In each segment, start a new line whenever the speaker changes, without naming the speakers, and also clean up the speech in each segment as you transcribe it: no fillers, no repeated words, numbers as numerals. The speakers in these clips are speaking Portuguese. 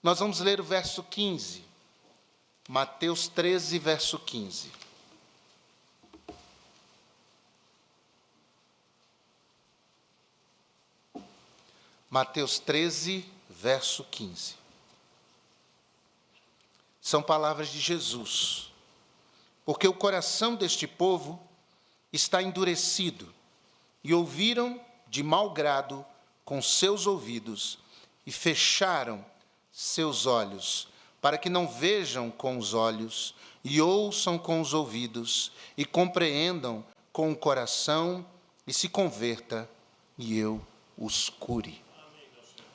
Nós vamos ler o verso 15. Mateus 13, verso 15. Mateus 13, verso 15. São palavras de Jesus. Porque o coração deste povo está endurecido, e ouviram de mau grado com seus ouvidos, e fecharam seus olhos, para que não vejam com os olhos, e ouçam com os ouvidos, e compreendam com o coração, e se converta, e eu os cure.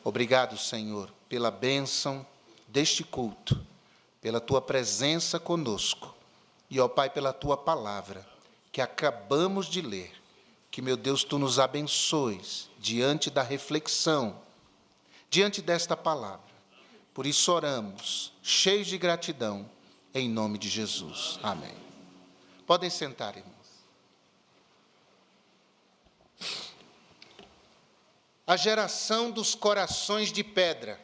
Obrigado, Senhor, pela bênção deste culto, pela tua presença conosco, e, ó Pai, pela tua palavra, que acabamos de ler. Que, meu Deus, tu nos abençoes diante da reflexão, diante desta palavra. Por isso oramos, cheios de gratidão, em nome de Jesus. Amém. Podem sentar, irmãos. A geração dos corações de pedra.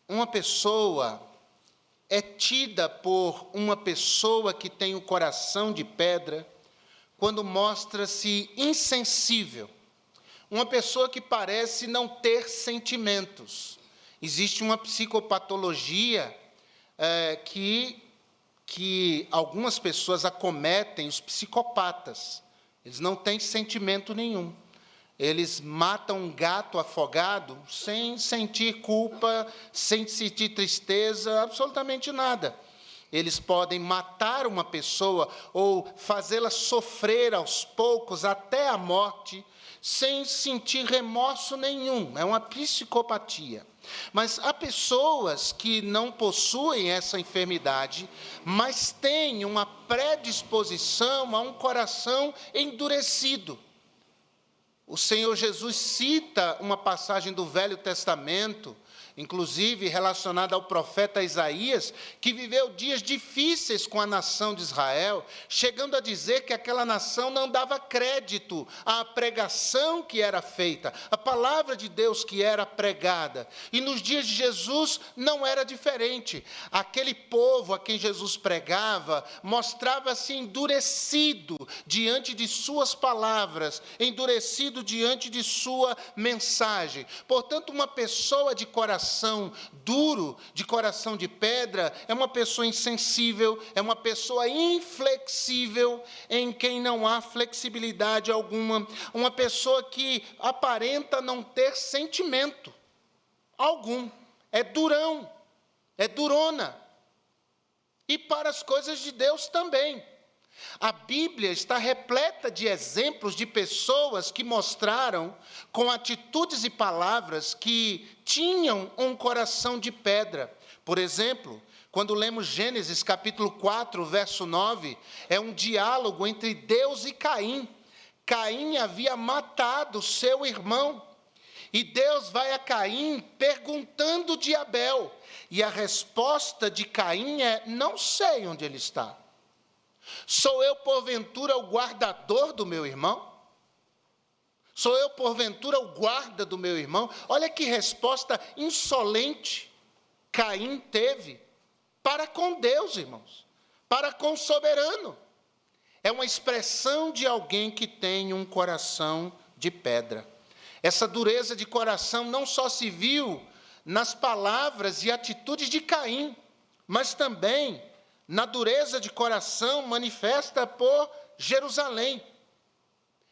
Uma pessoa é tida por uma pessoa que tem o coração de pedra quando mostra-se insensível. Uma pessoa que parece não ter sentimentos. Existe uma psicopatologia que algumas pessoas acometem, os psicopatas. Eles não têm sentimento nenhum. Eles matam um gato afogado sem sentir culpa, sem sentir tristeza, absolutamente nada. Eles podem matar uma pessoa ou fazê-la sofrer aos poucos até a morte, sem sentir remorso nenhum. É uma psicopatia. Mas há pessoas que não possuem essa enfermidade, mas têm uma predisposição a um coração endurecido. O Senhor Jesus cita uma passagem do Velho Testamento, inclusive relacionada ao profeta Isaías, que viveu dias difíceis com a nação de Israel, chegando a dizer que aquela nação não dava crédito à pregação que era feita, à palavra de Deus que era pregada. E nos dias de Jesus não era diferente. Aquele povo a quem Jesus pregava mostrava-se endurecido diante de suas palavras, endurecido diante de sua mensagem. Portanto, uma pessoa de coração duro, de coração de pedra, é uma pessoa insensível, é uma pessoa inflexível, em quem não há flexibilidade alguma, uma pessoa que aparenta não ter sentimento algum, é durão, é durona, e para as coisas de Deus também. A Bíblia está repleta de exemplos de pessoas que mostraram, com atitudes e palavras, que tinham um coração de pedra. Por exemplo, quando lemos Gênesis capítulo 4, verso 9, é um diálogo entre Deus e Caim. Caim havia matado seu irmão, e Deus vai a Caim perguntando de Abel, e a resposta de Caim é: não sei onde ele está. Sou eu, porventura, o guardador do meu irmão? Sou eu, porventura, o guarda do meu irmão? Olha que resposta insolente Caim teve para com Deus, irmãos, para com o soberano. É uma expressão de alguém que tem um coração de pedra. Essa dureza de coração não só se viu nas palavras e atitudes de Caim, mas também na dureza de coração manifesta por Jerusalém.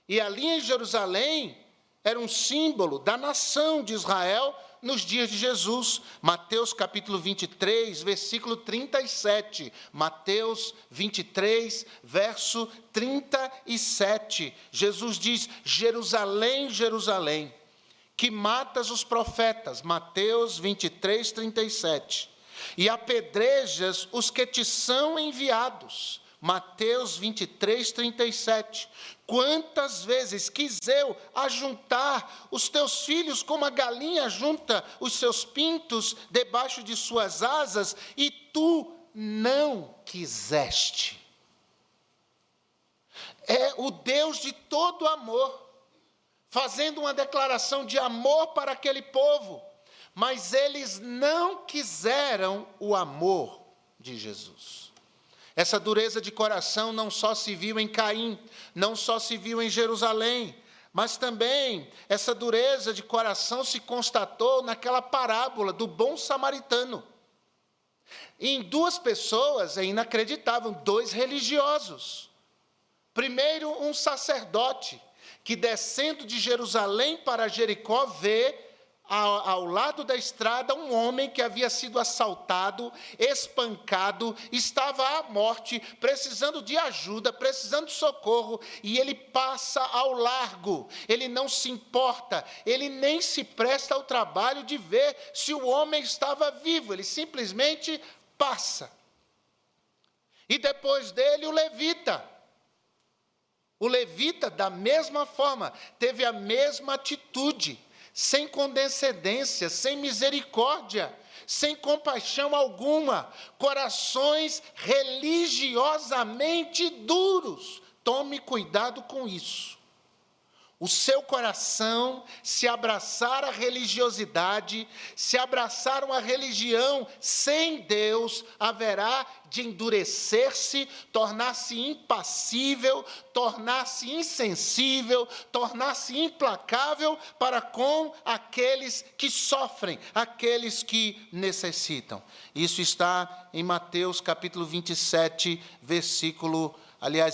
E ali em Jerusalém era um símbolo da nação de Israel nos dias de Jesus. Mateus capítulo 23, versículo 37. Mateus 23, verso 37. Jesus diz: Jerusalém, Jerusalém, que matas os profetas. Mateus 23, 37. E apedrejas os que te são enviados. Mateus 23, 37. Quantas vezes quis eu ajuntar os teus filhos como a galinha junta os seus pintos debaixo de suas asas, e tu não quiseste. É o Deus de todo amor, fazendo uma declaração de amor para aquele povo, mas eles não quiseram o amor de Jesus. Essa dureza de coração não só se viu em Caim, não só se viu em Jerusalém, mas também essa dureza de coração se constatou naquela parábola do bom samaritano. Em duas pessoas, é inacreditável, dois religiosos. Primeiro, um sacerdote, que descendo de Jerusalém para Jericó, vê ao lado da estrada um homem que havia sido assaltado, espancado, estava à morte, precisando de ajuda, precisando de socorro, e ele passa ao largo, ele não se importa, ele nem se presta ao trabalho de ver se o homem estava vivo, ele simplesmente passa. E depois dele o levita. O levita, da mesma forma, teve a mesma atitude, sem condescendência, sem misericórdia, sem compaixão alguma, corações religiosamente duros. Tome cuidado com isso. O seu coração, se abraçar a religiosidade, se abraçar uma religião sem Deus, haverá de endurecer-se, tornar-se impassível, tornar-se insensível, tornar-se implacável para com aqueles que sofrem, aqueles que necessitam. Isso está em Mateus capítulo 27,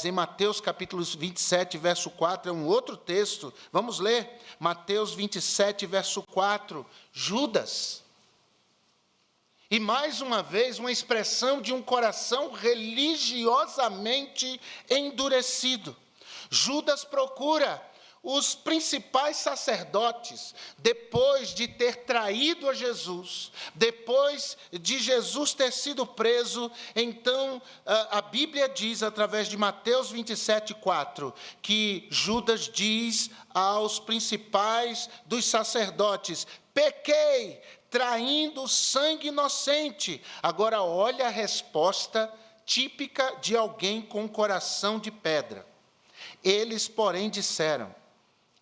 em Mateus capítulo 27, verso 4, é um outro texto. Vamos ler, Mateus 27, verso 4, Judas. E mais uma vez, uma expressão de um coração religiosamente endurecido. Judas procura os principais sacerdotes, depois de ter traído a Jesus, depois de Jesus ter sido preso, então a Bíblia diz, através de Mateus 27, 4, que Judas diz aos principais dos sacerdotes: pequei, traindo sangue inocente. Agora olha a resposta típica de alguém com um coração de pedra. Eles, porém, disseram: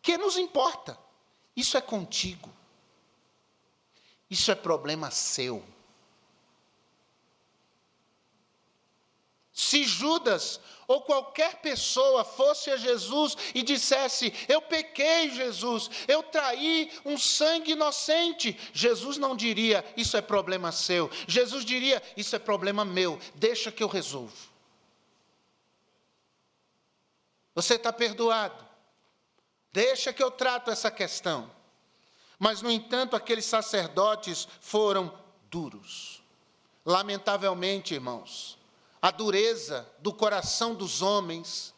que nos importa? Isso é contigo. Isso é problema seu. Se Judas ou qualquer pessoa fosse a Jesus e dissesse: eu pequei, Jesus, eu traí um sangue inocente, Jesus não diria: isso é problema seu. Jesus diria: isso é problema meu, deixa que eu resolvo. Você está perdoado. Deixa que eu trato essa questão. Mas, no entanto, aqueles sacerdotes foram duros. Lamentavelmente, irmãos, a dureza do coração dos homens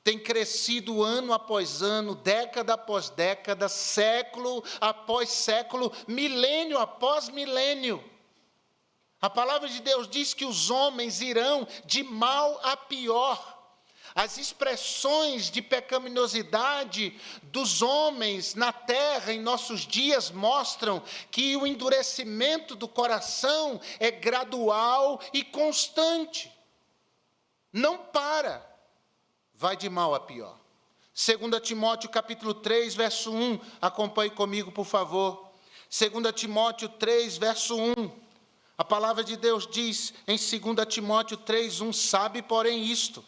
tem crescido ano após ano, década após década, século após século, milênio após milênio. A palavra de Deus diz que os homens irão de mal a pior. As expressões de pecaminosidade dos homens na terra em nossos dias mostram que o endurecimento do coração é gradual e constante. Não para, vai de mal a pior. 2 Timóteo capítulo 3, verso 1, acompanhe comigo, por favor. 2 Timóteo 3, verso 1. A palavra de Deus diz em 2 Timóteo 3, 1, sabe, porém, isto,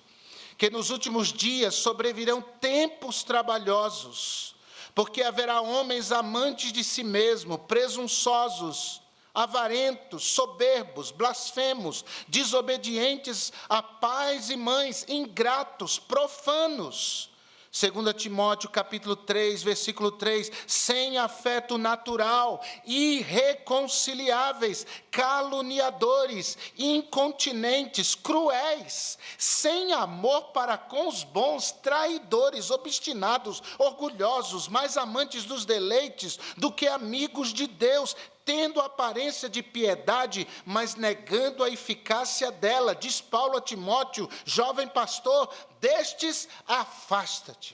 que nos últimos dias sobrevirão tempos trabalhosos, porque haverá homens amantes de si mesmo, presunçosos, avarentos, soberbos, blasfemos, desobedientes a pais e mães, ingratos, profanos. 2 Timóteo capítulo 3, versículo 3, sem afeto natural, irreconciliáveis, caluniadores, incontinentes, cruéis, sem amor para com os bons, traidores, obstinados, orgulhosos, mais amantes dos deleites do que amigos de Deus, tendo aparência de piedade, mas negando a eficácia dela. Diz Paulo a Timóteo, jovem pastor, destes afasta-te.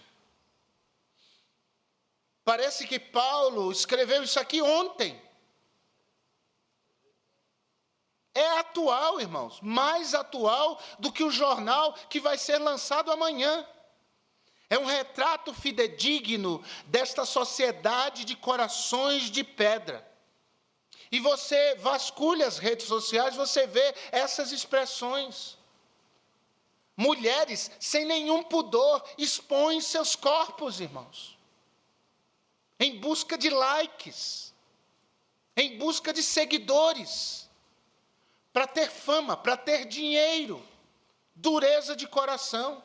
Parece que Paulo escreveu isso aqui ontem. É atual, irmãos, mais atual do que o jornal que vai ser lançado amanhã. É um retrato fidedigno desta sociedade de corações de pedra. E você vasculha as redes sociais, você vê essas expressões. Mulheres sem nenhum pudor expõem seus corpos, irmãos, em busca de likes, em busca de seguidores, para ter fama, para ter dinheiro, dureza de coração.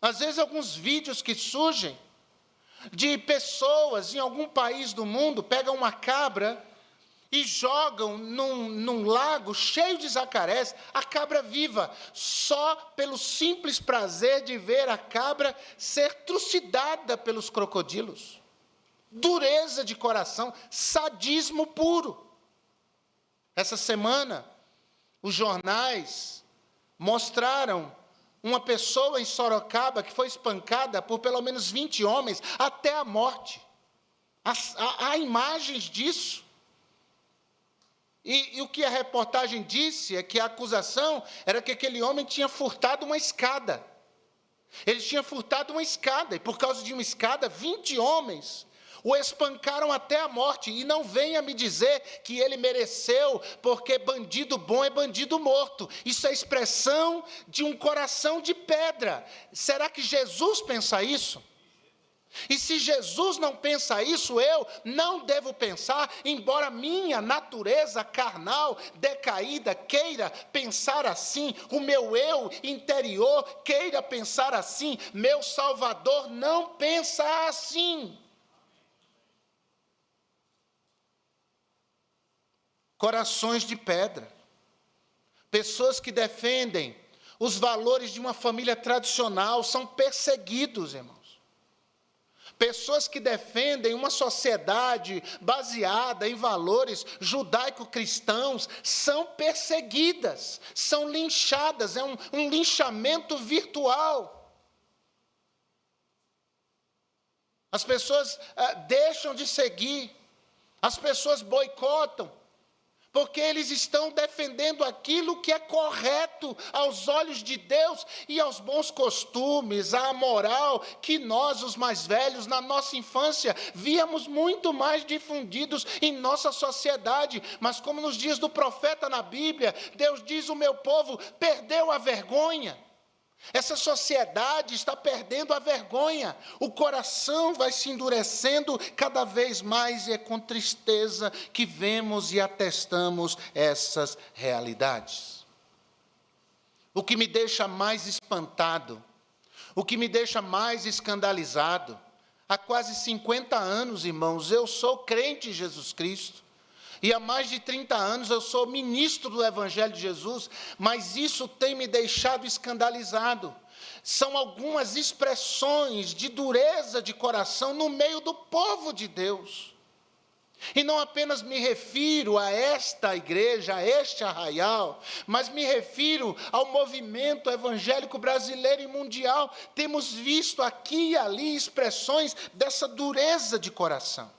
Às vezes alguns vídeos que surgem de pessoas em algum país do mundo pegam uma cabra e jogam num lago cheio de jacarés, a cabra viva, só pelo simples prazer de ver a cabra ser trucidada pelos crocodilos. Dureza de coração, sadismo puro. Essa semana, os jornais mostraram uma pessoa em Sorocaba que foi espancada por pelo menos 20 homens até a morte. Há imagens disso. E o que a reportagem disse é que a acusação era que aquele homem tinha furtado uma escada. Ele tinha furtado uma escada, e por causa de uma escada, 20 homens o espancaram até a morte. E não venha me dizer que ele mereceu, porque bandido bom é bandido morto. Isso é expressão de um coração de pedra. Será que Jesus pensa isso? E se Jesus não pensa isso, eu não devo pensar, embora minha natureza carnal, decaída, queira pensar assim, o meu eu interior queira pensar assim, meu Salvador não pensa assim. Corações de pedra, pessoas que defendem os valores de uma família tradicional são perseguidos, irmãos. Pessoas que defendem uma sociedade baseada em valores judaico-cristãos são perseguidas, são linchadas, é um linchamento virtual. As pessoas deixam de seguir, as pessoas boicotam, porque eles estão defendendo aquilo que é correto aos olhos de Deus e aos bons costumes, à moral que nós, os mais velhos, na nossa infância, víamos muito mais difundidos em nossa sociedade. Mas como nos dias do profeta na Bíblia, Deus diz: o meu povo perdeu a vergonha. Essa sociedade está perdendo a vergonha, o coração vai se endurecendo cada vez mais, e é com tristeza que vemos e atestamos essas realidades. O que me deixa mais espantado, o que me deixa mais escandalizado, há quase 50 anos, irmãos, eu sou crente em Jesus Cristo. E há mais de 30 anos eu sou ministro do Evangelho de Jesus, mas isso tem me deixado escandalizado. São algumas expressões de dureza de coração no meio do povo de Deus. E não apenas me refiro a esta igreja, a este arraial, mas me refiro ao movimento evangélico brasileiro e mundial. Temos visto aqui e ali expressões dessa dureza de coração.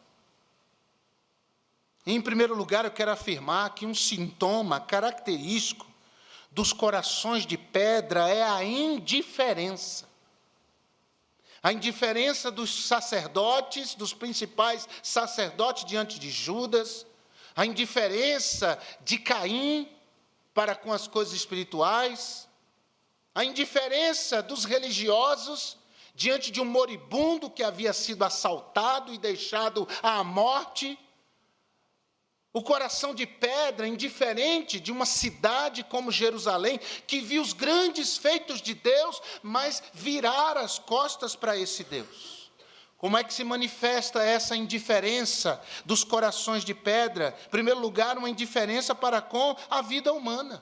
Em primeiro lugar, eu quero afirmar que um sintoma característico dos corações de pedra é a indiferença. A indiferença dos sacerdotes, dos principais sacerdotes diante de Judas, a indiferença de Caim para com as coisas espirituais, a indiferença dos religiosos diante de um moribundo que havia sido assaltado e deixado à morte. O coração de pedra, indiferente de uma cidade como Jerusalém, que viu os grandes feitos de Deus, mas virar as costas para esse Deus. Como é que se manifesta essa indiferença dos corações de pedra? Em primeiro lugar, uma indiferença para com a vida humana.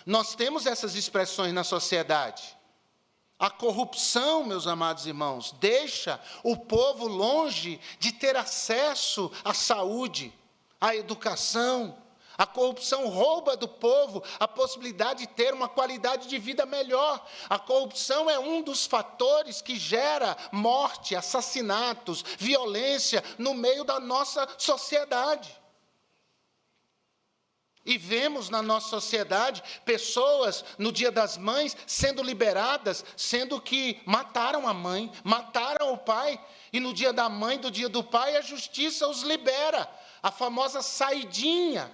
Nós temos essas expressões na sociedade. A corrupção, meus amados irmãos, deixa o povo longe de ter acesso à saúde, à educação. A corrupção rouba do povo a possibilidade de ter uma qualidade de vida melhor. A corrupção é um dos fatores que gera morte, assassinatos, violência no meio da nossa sociedade. E vemos na nossa sociedade pessoas no Dia das Mães sendo liberadas, sendo que mataram a mãe, mataram o pai, e no dia da mãe, do dia do pai, a justiça os libera, a famosa saidinha.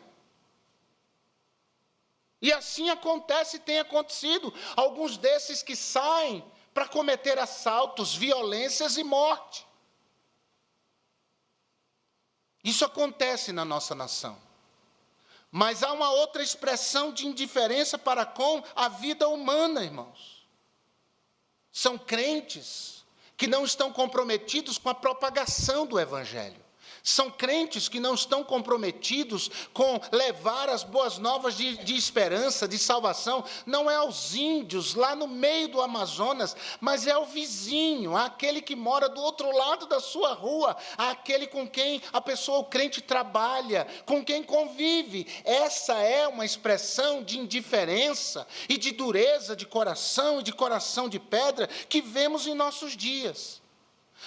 E assim acontece e tem acontecido. Alguns desses que saem para cometer assaltos, violências e morte. Isso acontece na nossa nação. Mas há uma outra expressão de indiferença para com a vida humana, irmãos. São crentes que não estão comprometidos com a propagação do Evangelho. São crentes que não estão comprometidos com levar as boas novas de esperança, de salvação. Não é aos índios lá no meio do Amazonas, mas é ao vizinho, àquele que mora do outro lado da sua rua, àquele com quem a pessoa, o crente, trabalha, com quem convive. Essa é uma expressão de indiferença e de dureza de coração e de coração de pedra que vemos em nossos dias.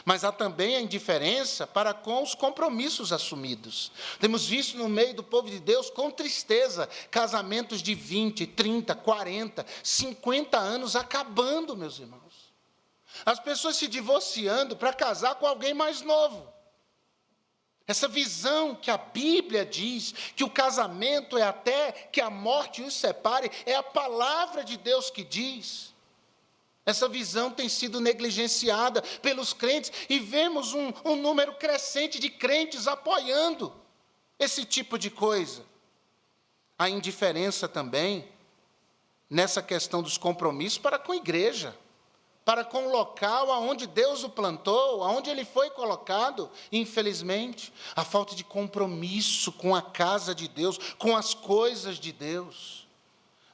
Mas há também a indiferença para com os compromissos assumidos. Temos visto no meio do povo de Deus, com tristeza, casamentos de 20, 30, 40, 50 anos acabando, meus irmãos. As pessoas se divorciando para casar com alguém mais novo. Essa visão que a Bíblia diz, que o casamento é até que a morte os separe, é a palavra de Deus que diz. Essa visão tem sido negligenciada pelos crentes e vemos um número crescente de crentes apoiando esse tipo de coisa. A indiferença também nessa questão dos compromissos para com a igreja, para com o local aonde Deus o plantou, aonde ele foi colocado. Infelizmente, a falta de compromisso com a casa de Deus, com as coisas de Deus.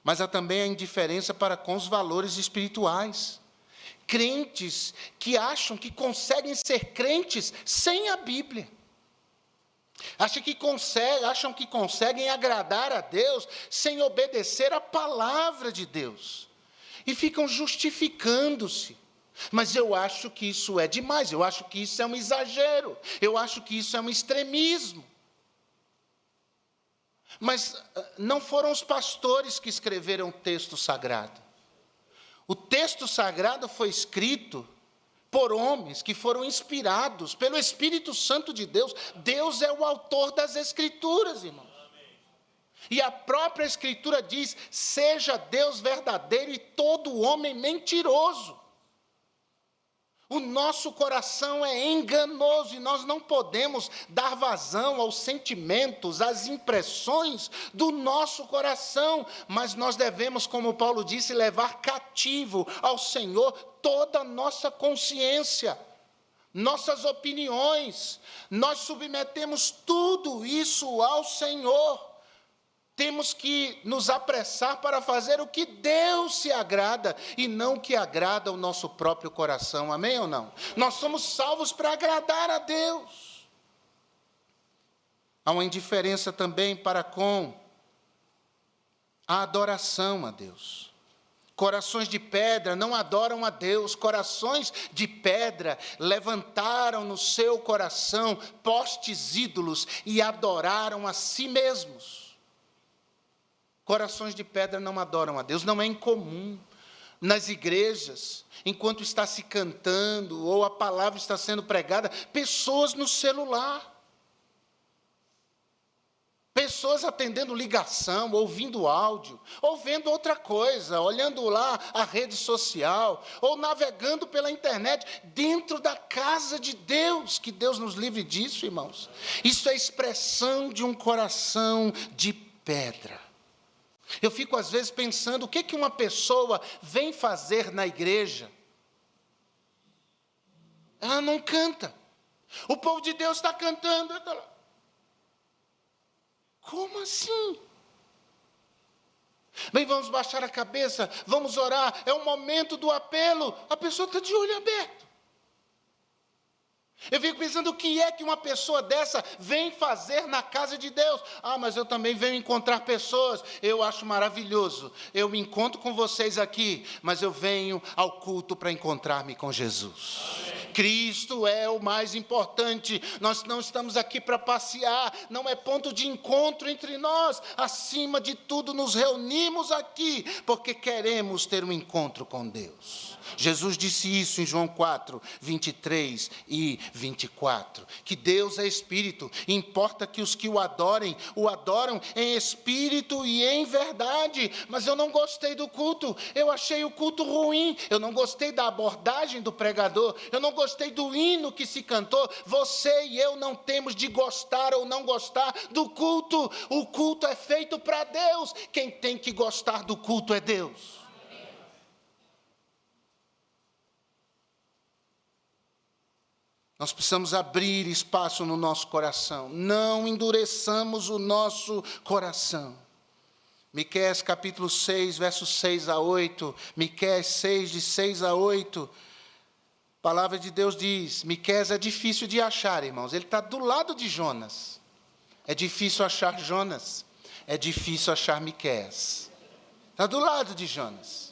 Mas há também a indiferença para com os valores espirituais. Crentes que acham que conseguem ser crentes sem a Bíblia. Acham que conseguem agradar a Deus sem obedecer a palavra de Deus. E ficam justificando-se. Mas eu acho que isso é demais, eu acho que isso é um exagero, eu acho que isso é um extremismo. Mas não foram os pastores que escreveram o texto sagrado. O texto sagrado foi escrito por homens que foram inspirados pelo Espírito Santo de Deus. Deus é o autor das Escrituras, irmãos. E a própria Escritura diz: seja Deus verdadeiro e todo homem mentiroso. O nosso coração é enganoso e nós não podemos dar vazão aos sentimentos, às impressões do nosso coração, mas nós devemos, como Paulo disse, levar cativo ao Senhor toda a nossa consciência, nossas opiniões. Nós submetemos tudo isso ao Senhor. Temos que nos apressar para fazer o que Deus se agrada e não o que agrada ao nosso próprio coração. Amém ou não? Nós somos salvos para agradar a Deus. Há uma indiferença também para com a adoração a Deus. Corações de pedra não adoram a Deus. Corações de pedra levantaram no seu coração postes ídolos e adoraram a si mesmos. Corações de pedra não adoram a Deus. Não é incomum nas igrejas, enquanto está se cantando ou a palavra está sendo pregada, pessoas no celular, pessoas atendendo ligação, ouvindo áudio, ou vendo outra coisa, olhando lá a rede social, ou navegando pela internet, dentro da casa de Deus. Que Deus nos livre disso, irmãos. Isso é expressão de um coração de pedra. Eu fico às vezes pensando, o que uma pessoa vem fazer na igreja? Ela não canta. O povo de Deus está cantando. Como assim? Bem, vamos baixar a cabeça, vamos orar, é o momento do apelo. A pessoa está de olho aberto. Eu fico pensando, o que é que uma pessoa dessa vem fazer na casa de Deus? Ah, mas eu também venho encontrar pessoas. Eu acho maravilhoso. Eu me encontro com vocês aqui, mas eu venho ao culto para encontrar-me com Jesus. Amém. Cristo é o mais importante. Nós não estamos aqui para passear, não é ponto de encontro entre nós. Acima de tudo, nos reunimos aqui porque queremos ter um encontro com Deus. Jesus disse isso em João 4, 23 e 24, que Deus é Espírito, e importa que os que o adoram em Espírito e em verdade. Mas eu não gostei do culto, eu achei o culto ruim, eu não gostei da abordagem do pregador, eu não gostei do hino que se cantou. Você e eu não temos de gostar ou não gostar do culto. O culto é feito para Deus, quem tem que gostar do culto é Deus. Nós precisamos abrir espaço no nosso coração. Não endureçamos o nosso coração. Miqueias capítulo 6, versos 6 a 8. Miqueias 6, de 6 a 8. A palavra de Deus diz, Miqueias é difícil de achar, irmãos. Ele está do lado de Jonas. É difícil achar Jonas. É difícil achar Miqueias. Está do lado de Jonas.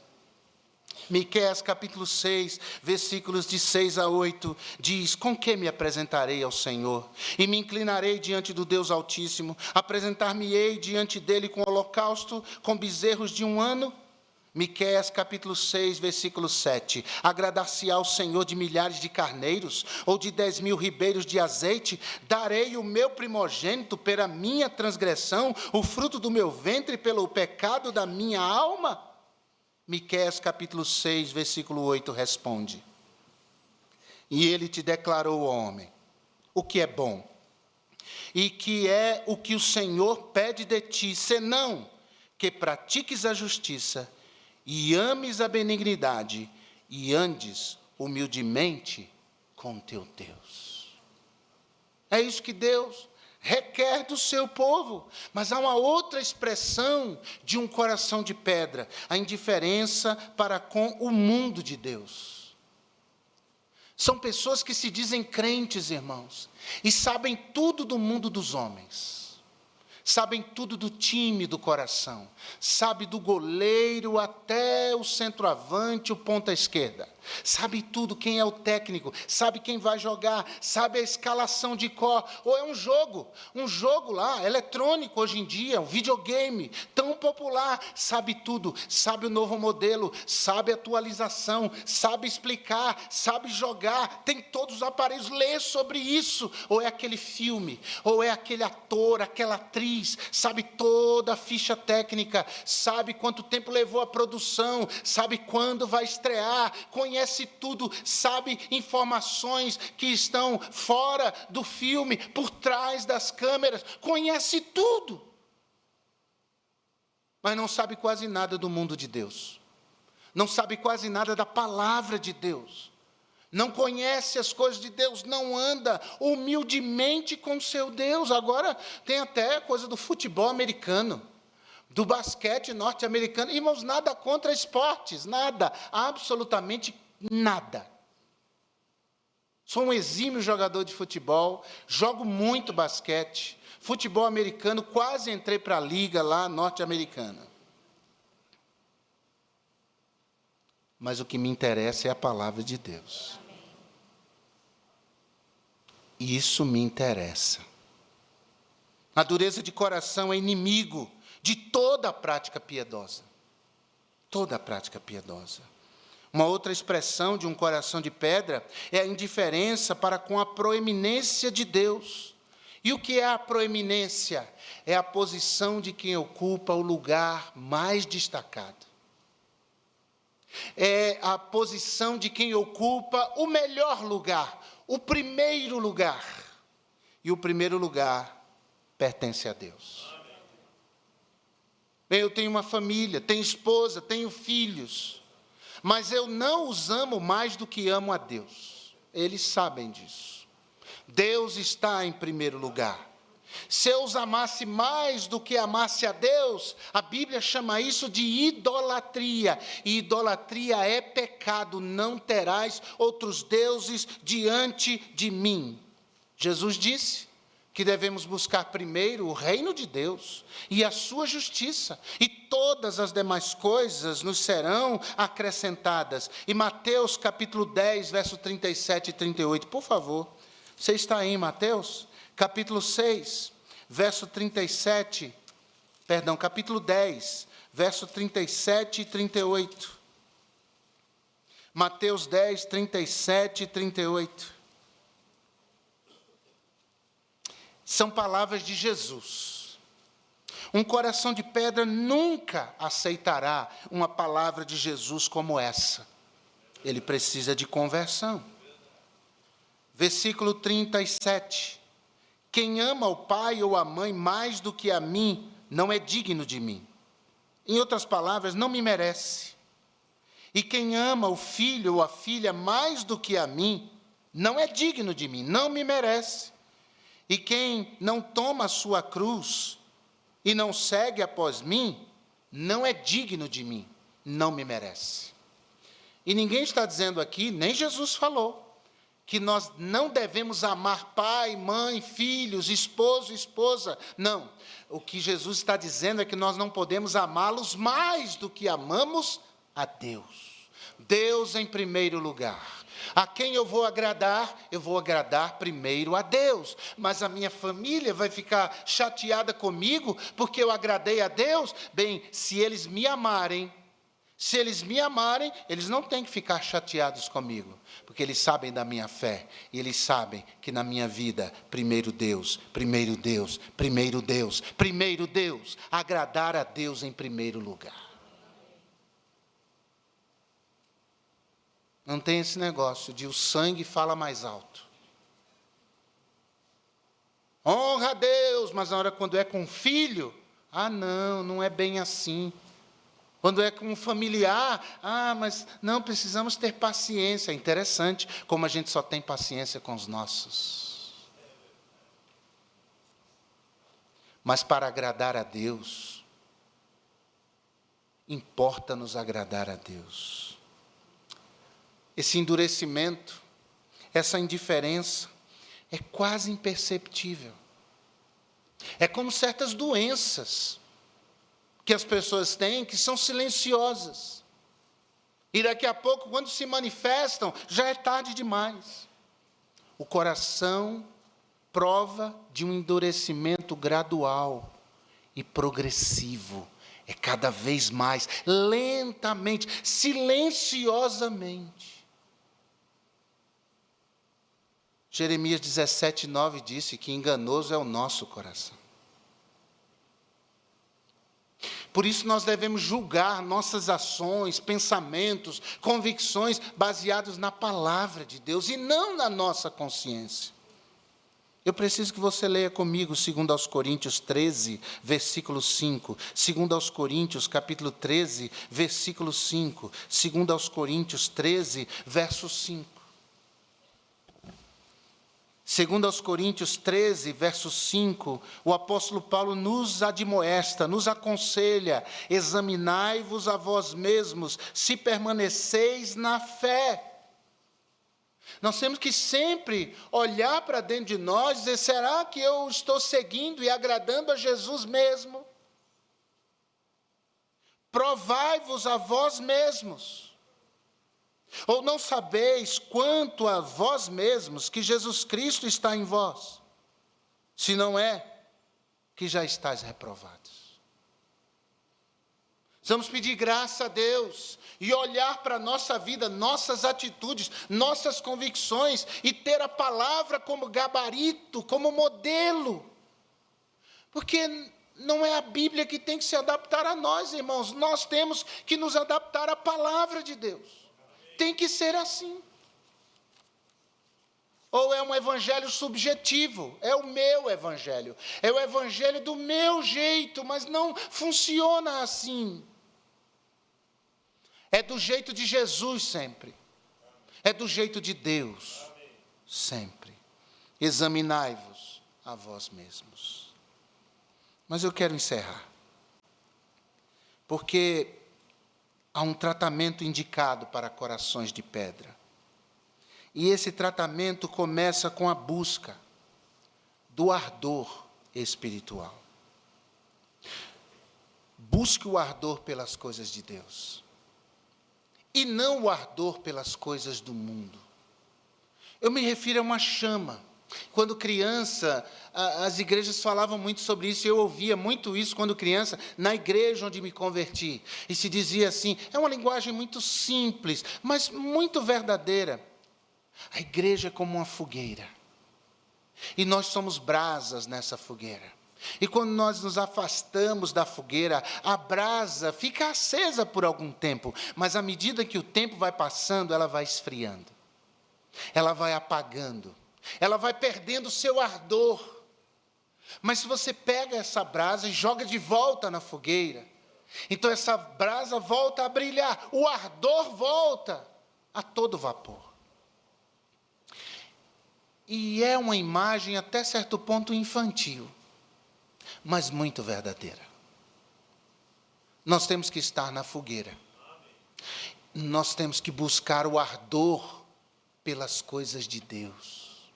Miqueias capítulo 6, versículos de 6 a 8, diz, com que me apresentarei ao Senhor? E me inclinarei diante do Deus Altíssimo, apresentar-me-ei diante dele com holocausto, com bezerros de um ano? Miqueias capítulo 6, versículo 7, agradar-se-á ao Senhor de milhares de carneiros, ou de 10.000 ribeiros de azeite? Darei o meu primogênito pela minha transgressão, o fruto do meu ventre pelo pecado da minha alma? Miqueias capítulo 6, versículo 8 responde, e ele te declarou, homem, o que é bom, e que é o que o Senhor pede de ti, senão que pratiques a justiça, e ames a benignidade, e andes humildemente com teu Deus. É isso que Deus requer do seu povo. Mas há uma outra expressão de um coração de pedra, a indiferença para com o mundo de Deus. São pessoas que se dizem crentes, irmãos, e sabem tudo do mundo dos homens. Sabem tudo do time do coração, sabe do goleiro até o centroavante, o ponta esquerda, sabe tudo, quem é o técnico, sabe quem vai jogar, sabe a escalação de cor, ou é um jogo lá, eletrônico hoje em dia, um videogame tão popular, sabe tudo, sabe o novo modelo, sabe a atualização, sabe explicar, sabe jogar, tem todos os aparelhos, lê sobre isso, ou é aquele filme, ou é aquele ator, aquela atriz, sabe toda a ficha técnica, sabe quanto tempo levou a produção, sabe quando vai estrear, conhece tudo, sabe informações que estão fora do filme, por trás das câmeras, conhece tudo, mas não sabe quase nada do mundo de Deus, não sabe quase nada da palavra de Deus, não conhece as coisas de Deus, não anda humildemente com seu Deus. Agora tem até coisa do futebol americano, do basquete norte-americano. Irmãos, nada contra esportes, nada, absolutamente nada. Sou um exímio jogador de futebol, jogo muito basquete, futebol americano, quase entrei para a liga lá norte-americana. Mas o que me interessa é a palavra de Deus. E isso me interessa. A dureza de coração é inimigo de toda a prática piedosa. Toda a prática piedosa. Uma outra expressão de um coração de pedra é a indiferença para com a proeminência de Deus. E o que é a proeminência? É a posição de quem ocupa o lugar mais destacado. É a posição de quem ocupa o melhor lugar, o primeiro lugar. E o primeiro lugar pertence a Deus. Bem, eu tenho uma família, tenho esposa, tenho filhos, mas eu não os amo mais do que amo a Deus. Eles sabem disso. Deus está em primeiro lugar. Se eu os amasse mais do que amasse a Deus, a Bíblia chama isso de idolatria. E idolatria é pecado, não terás outros deuses diante de mim. Jesus disse, que devemos buscar primeiro o reino de Deus e a sua justiça, e todas as demais coisas nos serão acrescentadas. E Mateus capítulo 10, verso 37 e 38, por favor. Você está aí em Mateus? Capítulo 6, verso 37, perdão, capítulo 10, verso 37 e 38. Mateus 10, 37 e 38. São palavras de Jesus. Um coração de pedra nunca aceitará uma palavra de Jesus como essa. Ele precisa de conversão. Versículo 37. Quem ama o pai ou a mãe mais do que a mim, não é digno de mim. Em outras palavras, não me merece. E quem ama o filho ou a filha mais do que a mim, não é digno de mim, não me merece. E quem não toma a sua cruz e não segue após mim, não é digno de mim, não me merece. E ninguém está dizendo aqui, nem Jesus falou, que nós não devemos amar pai, mãe, filhos, esposo, esposa. Não. O que Jesus está dizendo é que nós não podemos amá-los mais do que amamos a Deus. Deus em primeiro lugar. A quem eu vou agradar primeiro a Deus. Mas a minha família vai ficar chateada comigo porque eu agradei a Deus? Bem, se eles me amarem, eles não têm que ficar chateados comigo, porque eles sabem da minha fé, e eles sabem que na minha vida, primeiro Deus, primeiro Deus, primeiro Deus, primeiro Deus, agradar a Deus em primeiro lugar. Não tem esse negócio de o sangue fala mais alto. Honra a Deus, mas na hora quando é com filho, não é bem assim. Quando é com um familiar, mas não, precisamos ter paciência. É interessante como a gente só tem paciência com os nossos. Mas para agradar a Deus, importa-nos agradar a Deus. Esse endurecimento, essa indiferença, é quase imperceptível. É como certas doenças que as pessoas têm, que são silenciosas. E daqui a pouco, quando se manifestam, já é tarde demais. O coração prova de um endurecimento gradual e progressivo. É cada vez mais, lentamente, silenciosamente. Jeremias 17, 9 disse que enganoso é o nosso coração. Por isso nós devemos julgar nossas ações, pensamentos, convicções baseados na palavra de Deus e não na nossa consciência. Eu preciso que você leia comigo 2 aos Coríntios 13, versículo 5. 2 aos Coríntios, capítulo 13, versículo 5. 2 aos Coríntios 13, verso 5. 2 aos Coríntios 13, verso 5, o apóstolo Paulo nos admoesta, nos aconselha: examinai-vos a vós mesmos, se permaneceis na fé. Nós temos que sempre olhar para dentro de nós e dizer: será que eu estou seguindo e agradando a Jesus mesmo? Provai-vos a vós mesmos. Ou não sabeis quanto a vós mesmos que Jesus Cristo está em vós? Se não é, que já estáis reprovados. Vamos pedir graça a Deus e olhar para a nossa vida, nossas atitudes, nossas convicções e ter a palavra como gabarito, como modelo. Porque não é a Bíblia que tem que se adaptar a nós, irmãos. Nós temos que nos adaptar à palavra de Deus. Tem que ser assim. Ou é um evangelho subjetivo, é o meu evangelho, é o evangelho do meu jeito, mas não funciona assim. É do jeito de Jesus sempre, é do jeito de Deus sempre. Examinai-vos a vós mesmos. Mas eu quero encerrar, porque há um tratamento indicado para corações de pedra. E esse tratamento começa com a busca do ardor espiritual. Busque o ardor pelas coisas de Deus, e não o ardor pelas coisas do mundo. Eu me refiro a uma chama. Quando criança, as igrejas falavam muito sobre isso, eu ouvia muito isso quando criança, na igreja onde me converti. E se dizia assim, é uma linguagem muito simples, mas muito verdadeira. A igreja é como uma fogueira. E nós somos brasas nessa fogueira. E quando nós nos afastamos da fogueira, a brasa fica acesa por algum tempo, mas à medida que o tempo vai passando, ela vai esfriando, ela vai apagando, ela vai perdendo o seu ardor. Mas se você pega essa brasa e joga de volta na fogueira, então essa brasa volta a brilhar, o ardor volta a todo vapor. E é uma imagem até certo ponto infantil, mas muito verdadeira. Nós temos que estar na fogueira. Nós temos que buscar o ardor pelas coisas de Deus.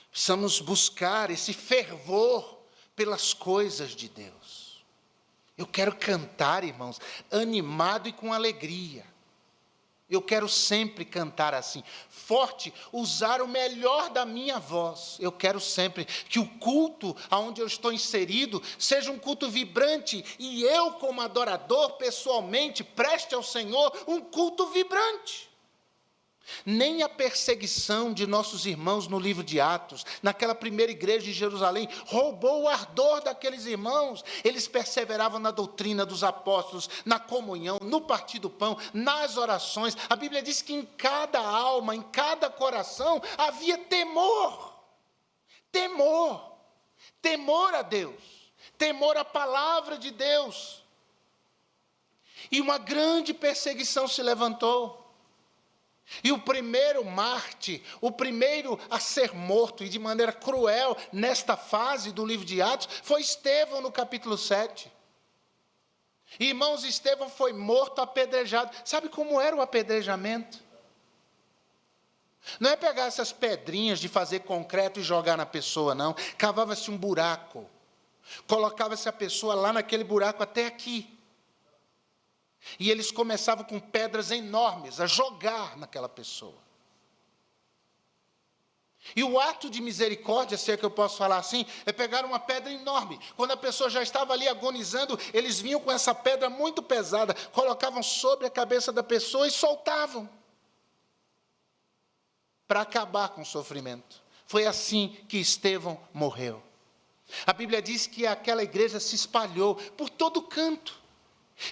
Precisamos buscar esse fervor pelas coisas de Deus. Eu quero cantar, irmãos, animado e com alegria. Eu quero sempre cantar assim, forte, usar o melhor da minha voz. Eu quero sempre que o culto aonde eu estou inserido seja um culto vibrante e eu, como adorador, pessoalmente, preste ao Senhor um culto vibrante. Nem a perseguição de nossos irmãos no livro de Atos, naquela primeira igreja em Jerusalém, roubou o ardor daqueles irmãos. Eles perseveravam na doutrina dos apóstolos, na comunhão, no partir do pão, nas orações. A Bíblia diz que em cada alma, em cada coração, havia temor. Temor. Temor a Deus. Temor à palavra de Deus. E uma grande perseguição se levantou. E o primeiro mártir, o primeiro a ser morto, e de maneira cruel, nesta fase do livro de Atos, foi Estevão, no capítulo 7. Irmãos, Estevão foi morto, apedrejado. Sabe como era o apedrejamento? Não é pegar essas pedrinhas de fazer concreto e jogar na pessoa, não. Cavava-se um buraco. Colocava-se a pessoa lá naquele buraco até aqui. E eles começavam com pedras enormes a jogar naquela pessoa. E o ato de misericórdia, se é que eu posso falar assim, é pegar uma pedra enorme. Quando a pessoa já estava ali agonizando, eles vinham com essa pedra muito pesada, colocavam sobre a cabeça da pessoa e soltavam, para acabar com o sofrimento. Foi assim que Estevão morreu. A Bíblia diz que aquela igreja se espalhou por todo canto.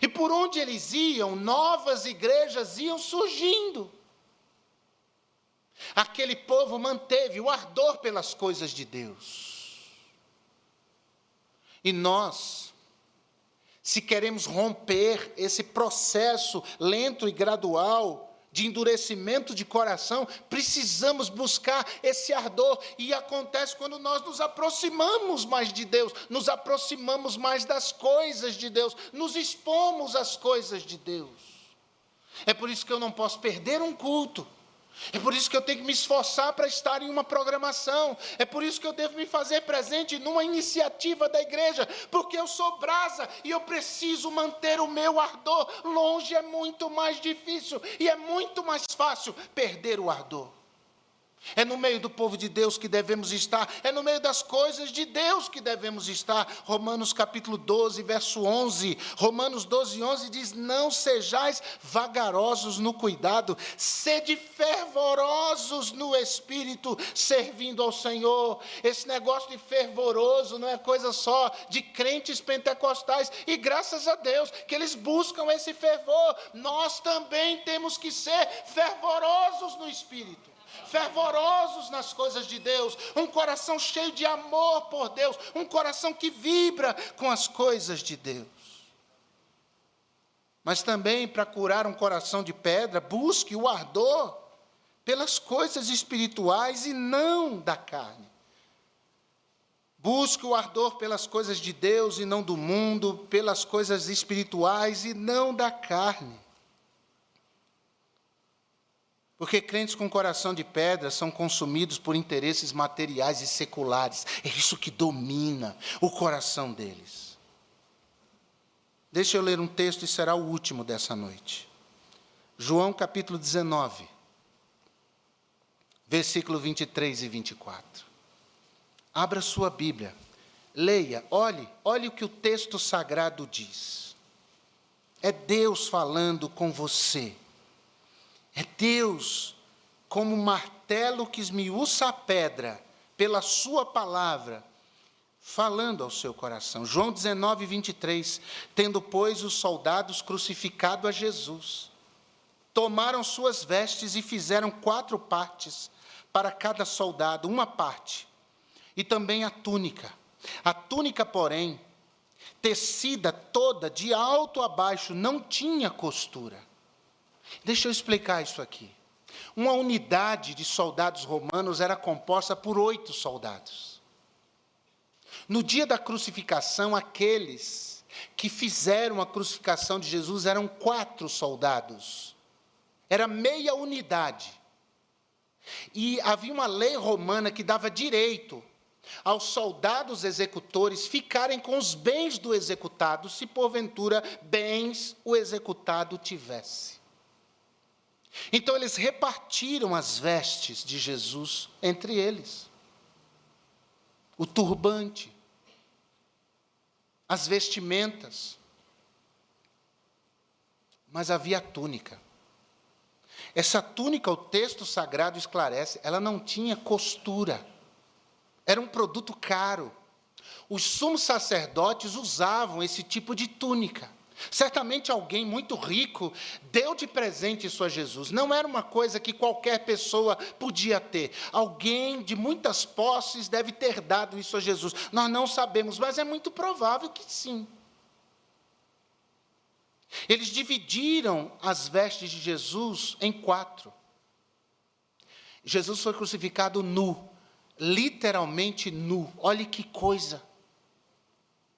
E por onde eles iam, novas igrejas iam surgindo. Aquele povo manteve o ardor pelas coisas de Deus. E nós, se queremos romper esse processo lento e gradual de endurecimento de coração, precisamos buscar esse ardor. E acontece quando nós nos aproximamos mais de Deus, nos aproximamos mais das coisas de Deus, nos expomos às coisas de Deus. É por isso que eu não posso perder um culto. É por isso que eu tenho que me esforçar para estar em uma programação. É por isso que eu devo me fazer presente numa iniciativa da igreja, porque eu sou brasa e eu preciso manter o meu ardor. Longe é muito mais difícil e é muito mais fácil perder o ardor. É no meio do povo de Deus que devemos estar, é no meio das coisas de Deus que devemos estar. Romanos capítulo 12, verso 11, Romanos 12, 11 diz, não sejais vagarosos no cuidado, sede fervorosos no Espírito, servindo ao Senhor. Esse negócio de fervoroso não é coisa só de crentes pentecostais, e graças a Deus que eles buscam esse fervor. Nós também temos que ser fervorosos no Espírito, fervorosos nas coisas de Deus, um coração cheio de amor por Deus, um coração que vibra com as coisas de Deus. Mas também, para curar um coração de pedra, busque o ardor pelas coisas espirituais e não da carne. Busque o ardor pelas coisas de Deus e não do mundo, pelas coisas espirituais e não da carne. Porque crentes com coração de pedra são consumidos por interesses materiais e seculares. É isso que domina o coração deles. Deixa eu ler um texto e será o último dessa noite. João capítulo 19, versículo 23 e 24. Abra sua Bíblia, leia, olhe o que o texto sagrado diz. É Deus falando com você. É Deus, como um martelo que esmiuça a pedra, pela sua palavra, falando ao seu coração. João 19, 23. Tendo, pois, os soldados crucificado a Jesus, tomaram suas vestes e fizeram 4 partes, para cada soldado, uma parte, e também a túnica. A túnica, porém, tecida toda, de alto a baixo, não tinha costura. Deixa eu explicar isso aqui. Uma unidade de soldados romanos era composta por 8 soldados. No dia da crucificação, aqueles que fizeram a crucificação de Jesus eram 4 soldados. Era meia unidade. E havia uma lei romana que dava direito aos soldados executores ficarem com os bens do executado, se porventura bens o executado tivesse. Então eles repartiram as vestes de Jesus entre eles. O turbante, as vestimentas. Mas havia a túnica. Essa túnica, o texto sagrado esclarece, ela não tinha costura. Era um produto caro. Os sumos sacerdotes usavam esse tipo de túnica. Certamente alguém muito rico deu de presente isso a Jesus. Não era uma coisa que qualquer pessoa podia ter. Alguém de muitas posses deve ter dado isso a Jesus. Nós não sabemos, mas é muito provável que sim. Eles dividiram as vestes de Jesus em 4. Jesus foi crucificado nu, literalmente nu. Olhe que coisa.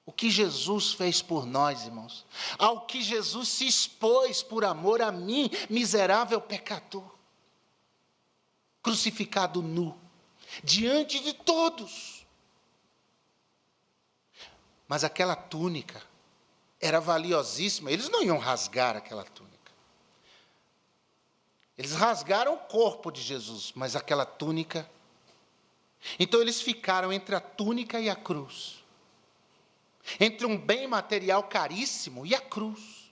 O que Jesus fez por nós, irmãos. Ao que Jesus se expôs por amor a mim, miserável pecador. Crucificado nu, diante de todos. Mas aquela túnica era valiosíssima. Eles não iam rasgar aquela túnica. Eles rasgaram o corpo de Jesus, mas aquela túnica. Então eles ficaram entre a túnica e a cruz. Entre um bem material caríssimo e a cruz.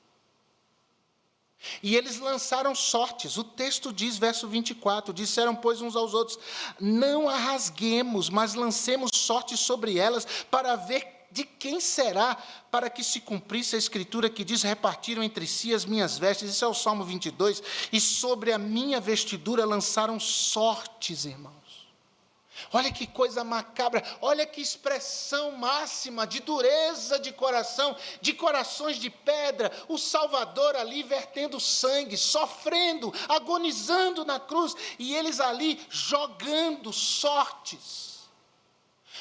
E eles lançaram sortes. O texto diz, verso 24, disseram, pois, uns aos outros, não a rasguemos, mas lancemos sortes sobre elas, para ver de quem será, para que se cumprisse a escritura que diz, repartiram entre si as minhas vestes. Isso é o Salmo 22. E sobre a minha vestidura lançaram sortes, irmãos. Olha que coisa macabra, olha que expressão máxima de dureza de coração, de corações de pedra, o Salvador ali vertendo sangue, sofrendo, agonizando na cruz, e eles ali jogando sortes,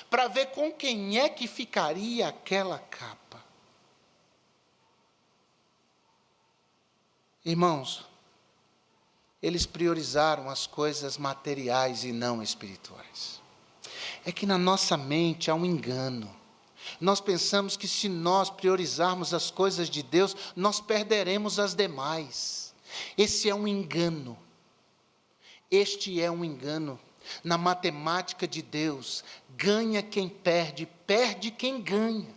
para ver com quem é que ficaria aquela capa. Irmãos, eles priorizaram as coisas materiais e não espirituais. É que na nossa mente há um engano. Nós pensamos que se nós priorizarmos as coisas de Deus, nós perderemos as demais. Esse é um engano. Este é um engano. Na matemática de Deus, ganha quem perde, perde quem ganha.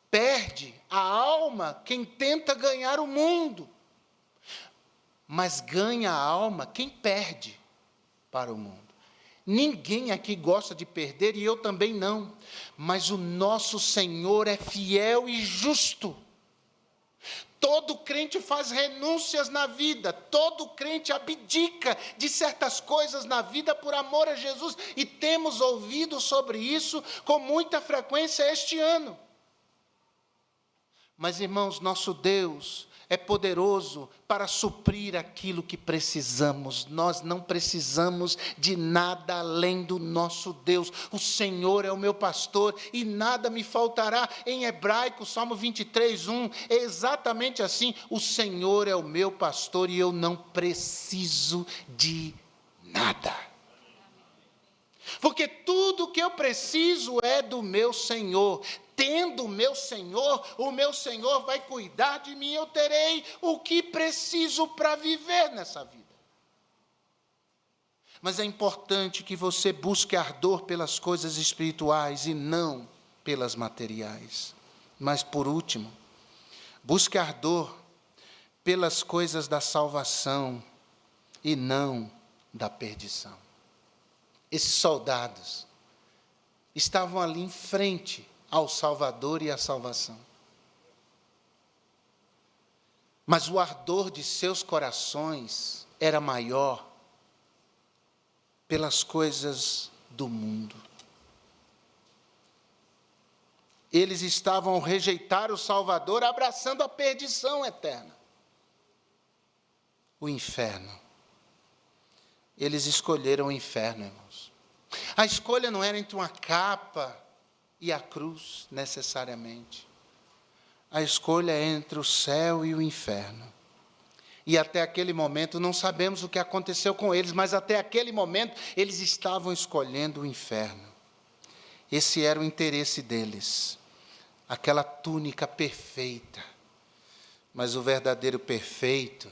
Perde a alma quem tenta ganhar o mundo. Mas ganha a alma quem perde para o mundo. Ninguém aqui gosta de perder, e eu também não. Mas o nosso Senhor é fiel e justo. Todo crente faz renúncias na vida. Todo crente abdica de certas coisas na vida por amor a Jesus. E temos ouvido sobre isso com muita frequência este ano. Mas, irmãos, nosso Deus é poderoso para suprir aquilo que precisamos. Nós não precisamos de nada além do nosso Deus. O Senhor é o meu pastor e nada me faltará. Em hebraico, Salmo 23:1, é exatamente assim: o Senhor é o meu pastor e eu não preciso de nada. Porque tudo que eu preciso é do meu Senhor. Tendo o meu Senhor vai cuidar de mim, eu terei o que preciso para viver nessa vida. Mas é importante que você busque ardor pelas coisas espirituais e não pelas materiais. Mas, por último, busque ardor pelas coisas da salvação e não da perdição. Esses soldados estavam ali em frente ao Salvador e à salvação. Mas o ardor de seus corações era maior pelas coisas do mundo. Eles estavam ao rejeitar o Salvador, abraçando a perdição eterna, o inferno. Eles escolheram o inferno, irmãos. A escolha não era entre uma capa e a cruz, necessariamente. A escolha é entre o céu e o inferno. E até aquele momento, não sabemos o que aconteceu com eles, mas até aquele momento, eles estavam escolhendo o inferno. Esse era o interesse deles. Aquela túnica perfeita. Mas o verdadeiro perfeito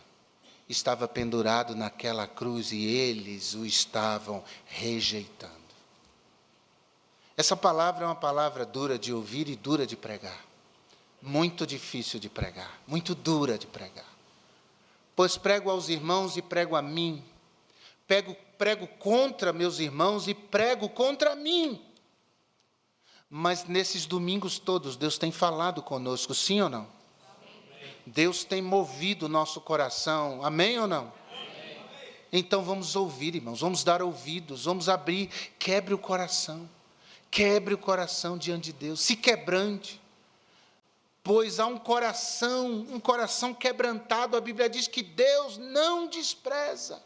estava pendurado naquela cruz e eles o estavam rejeitando. Essa palavra é uma palavra dura de ouvir e dura de pregar. Muito difícil de pregar, muito dura de pregar. Pois prego aos irmãos e prego a mim. Prego contra meus irmãos e prego contra mim. Mas nesses domingos todos, Deus tem falado conosco, sim ou não? Amém. Deus tem movido o nosso coração, amém ou não? Amém. Então vamos ouvir, irmãos, vamos dar ouvidos, vamos abrir, quebre o coração. Quebre o coração diante de Deus, se quebrante, pois há um coração quebrantado, a Bíblia diz que Deus não despreza.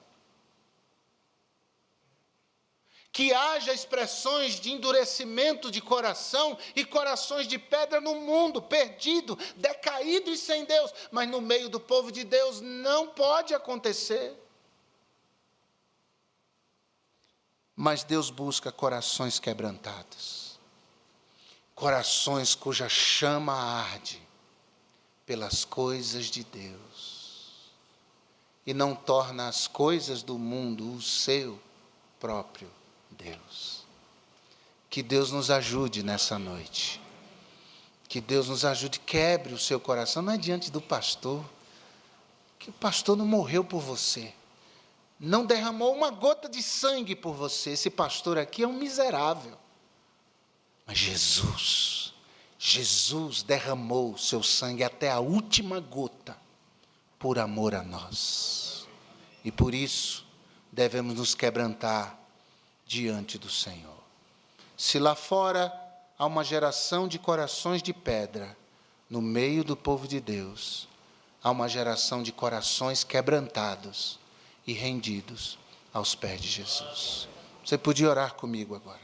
Que haja expressões de endurecimento de coração e corações de pedra no mundo, perdido, decaído e sem Deus, mas no meio do povo de Deus não pode acontecer. Mas Deus busca corações quebrantados, corações cuja chama arde pelas coisas de Deus, e não torna as coisas do mundo o seu próprio Deus. Que Deus nos ajude nessa noite, que Deus nos ajude, quebre o seu coração, não é diante do pastor, que o pastor não morreu por você, não derramou uma gota de sangue por você. Esse pastor aqui é um miserável. Mas Jesus derramou o seu sangue até a última gota, por amor a nós. E por isso, devemos nos quebrantar diante do Senhor. Se lá fora há uma geração de corações de pedra, no meio do povo de Deus, há uma geração de corações quebrantados e rendidos aos pés de Jesus. Você podia orar comigo agora.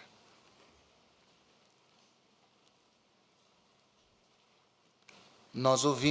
Nós ouvimos